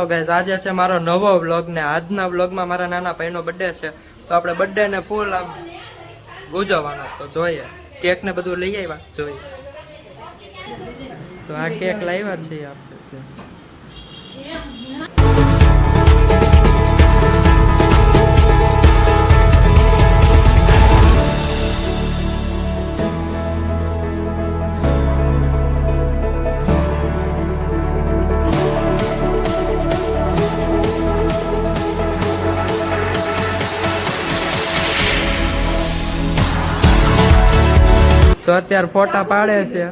Hello guys, આજે છે મારો નવો વ્લોગ ને આજના વ્લોગમાં મારા નાના ભાઈનો બર્થડે છે. તો આપણે બર્થડે ને ફૂલ આમ ઉજવવાનો. તો જોઈએ કેક ને બધું લઈ આવ્યા જોઈએ. તો આ કેક લાવ્યા છીએ આપણે. તો અત્યારે ફોટા પાડે છે.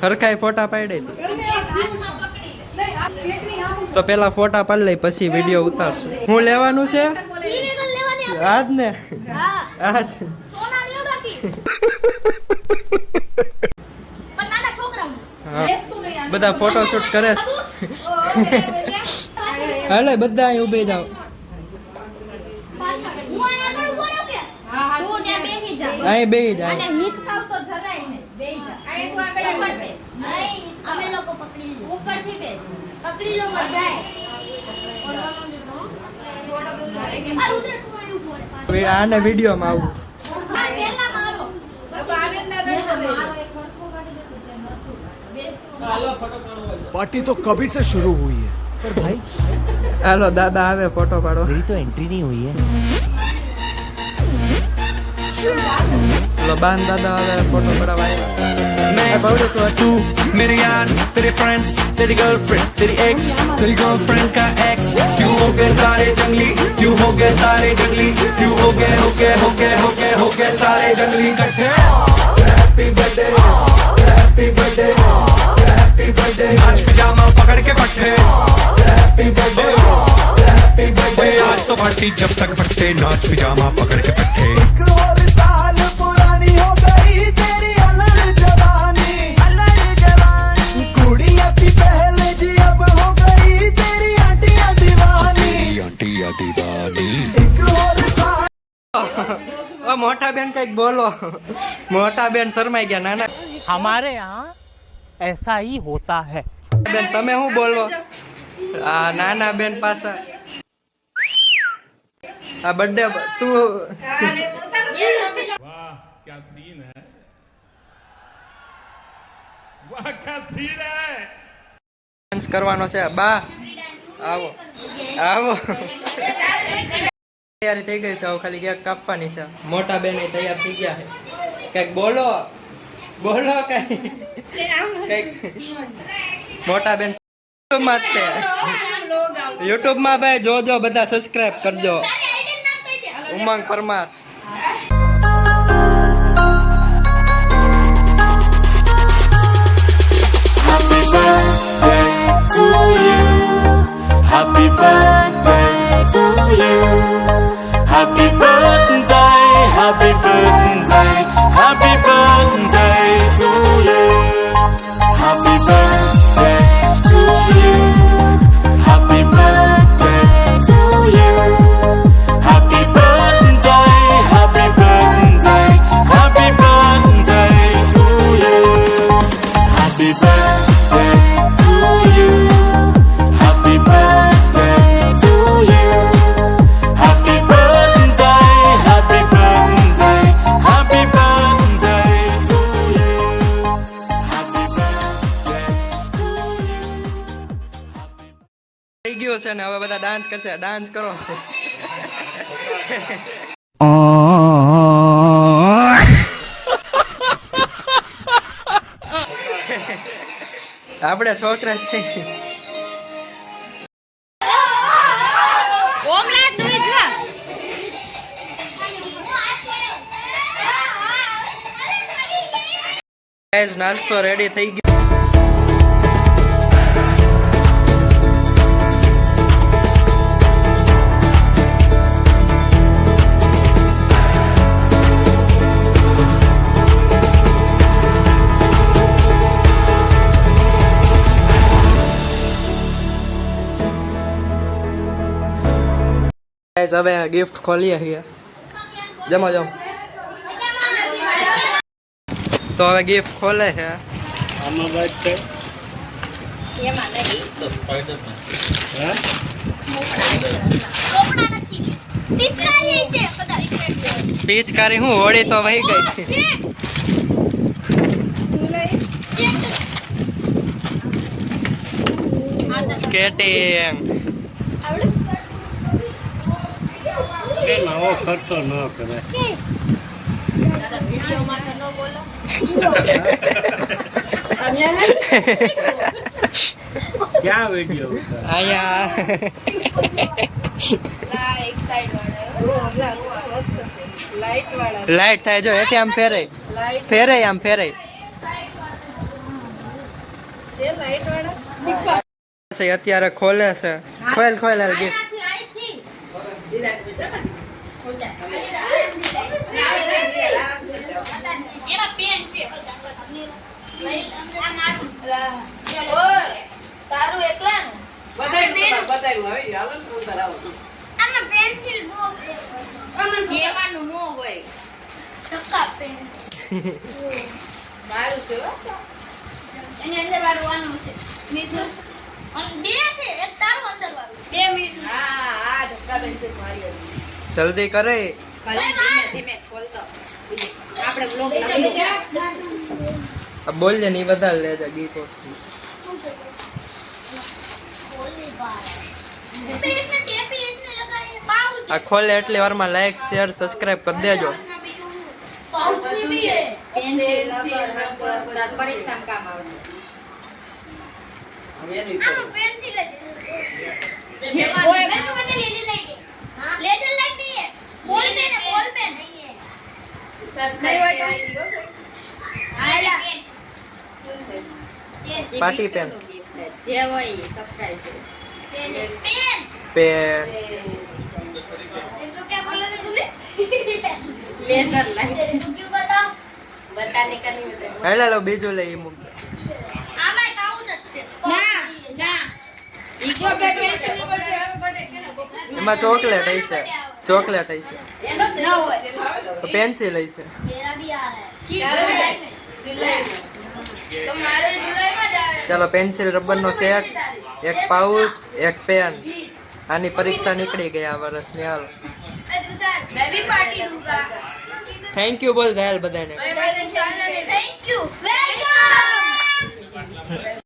હરખાઈ ફોટા પાડે. તો પેલા ફોટા પાડી લઈ પછી વિડીયો ઉતારશું. હું લેવાનું છે આજ ને આજ બધા ફોટો શૂટ કરે. હાલે બધા અહીં ઉભી જાવ. અહીં બેહી જાય. આને વિડીયોમાં આવું. पार्टी तो कभी से शुरू हुई है पर भाई हेलो दादा आवे फोटो पाड़ो. मेरी तो एंट्री नहीं हुई है. हेलो बान दादा आवे फोटो पड़ावाए. मैं तू मेरे यार, तेरे फ्रेंड्स, तेरी गर्लफ्रेंड, तेरी एक्स, तेरी गर्लफ्रेंड का एक्स, क्यों हो गए सारे जंगली, क्यों हो गए सारे जंगली, क्यों हो गए सारे जंगली इकट्ठे. Happy birthday, happy birthday, happy birthday. आज पिजामा पकड़ के पट्टे. Happy birthday, happy birthday. आज तो पार्टी जब तक फटते, नाच पिजामा पकड़ के पट्टे. मोटा बहन कई बोलो. मोटा बहन शर्माई गया. नाना हमारे यहाँ ऐसा ही होता है. बेन तमे हूँ बोलो. नाना बेन पासा आ बर्थडे तू. वाह क्या सीन है, वाह क्या सीन है. डांस करवानो છે બા. આવો આવો. તૈયારી થઈ ગઈ છે. હવે ખાલી કેક કાપવાની છે. મોટા બેન તૈયાર થઈ ગયા છે. કઈક બોલો બોલો કઈ કઈક. મોટા બેન યુટ્યુબ માં ભાઈ જોજો બધા સબસ્ક્રાઇબ કરજો. ઉમંગ Parmar. Happy birthday to you. Happy birthday, happy birthday, happy birthday to you. Happy birthday to you. Happy birthday to you. Happy birthday, happy birthday, happy birthday to you. Happy birthday to you. Happy birthday to you. Happy birthday, happy birthday, happy birthday to you. Happy birthday to you. થઈ ગયો છે ને હવે બધા dance કરશે. Dance કરો. આપણે છોકરા જ છે. ગાઈસ નાસ્તો રેડી થઈ ગયો. ગાઈસ હવે ગિફ્ટ ખોલીએ છીએ. જમો જમ. તો હવે ગિફ્ટ ખોલે છે. આમાં વાત છે એમાં નહીં પિચકારી છે કદાચ પિચકારી હું હોળી તો વહી ગઈ સ્કેટિંગ નવો ખર્ચો ન કરે ક્યાં વિડીયો અહીંયા લાઈટ થાય જો હેઠે આમ ફેરાય આમ ફેરાય અત્યારે ખોલે છે ખોલ હાલ ગીત એમાં પેન છે તારું એકલાનું આમાં પેન્સિલ બોક્સ આમાં કહેવાનું ન હોય ચક્કા પેન મારું છે એની અંદર વાળવાનું છે મીઠું અને બે છે એક તારું અંદર વાળું બે મીઠું હા ચક્કા પેન્સિલ મારી જલ્દી કરે ધીમે ધીમે ખોલતો આપણે બ્લોગ બોલજે નહીં બધા લેજે ગીતો આ ખોલે એટલી વારમાં લાઈક શેર સબસ્ક્રાઇબ કરી દેજો પરીક્ષામાં કામ આવશે પાર્ટી પેન જે હોય સબસ્ક્રાઇબ પેન लेजर लाइट क्यों बता बताने का नहीं बता હેલા લો બીજું લઈ મૂક આમાં કાઉ જ છે ના ના ઈકો કે ટેન્શન નહીં કરશે એમાં ચોકલેટ હઈ છે ચોકલેટ હઈ છે ના હોય તો પેન્સિલ હઈ છે मेरा भी आ रहा है जुलाई तुम्हारे जुलाई में जाए ચાલો પેન્સિલ રબર નો સેટ એક પાઉચ એક પેન આની પરીક્ષા નીકળી ગઈ આ વર્ષની હાલ मैं भी पार्टी दूंगा થેન્ક યુ બોલ દયાલ બધાને थैंक यू वेलकम